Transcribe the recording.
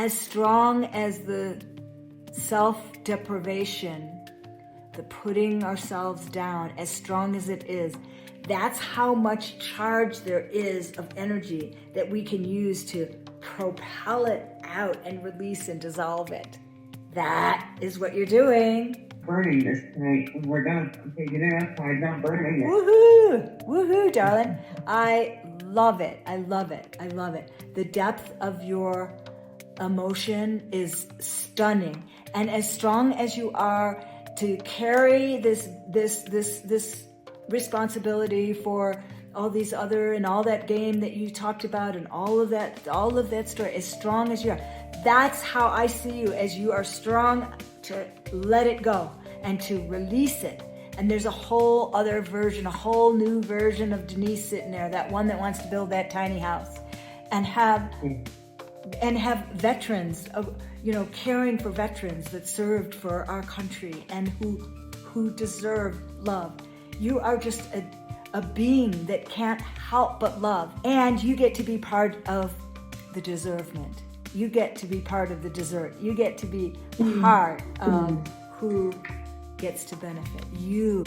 as strong as the self-deprivation, the putting ourselves down, as strong as it is, that's how much charge there is of energy that we can use to propel it out and release and dissolve it. That is what you're doing. Burning this tonight when we're done. I'm taking it outside, not burning it. Woohoo! Woohoo, darling. I love it. I love it. I love it. The depth of your emotion is stunning. And as strong as you are to carry this responsibility for all these other and all that game that you talked about and all of that story, as strong as you are, that's how I see you, as you are strong to let it go and to release it. And there's a whole other version, a whole new version of Denise sitting there, that one that wants to build that tiny house and have veterans, caring for veterans that served for our country and who deserve love. You are just a being that can't help but love. And you get to be part of the deservement. You get to be part of the dessert. You get to be part of who gets to benefit. You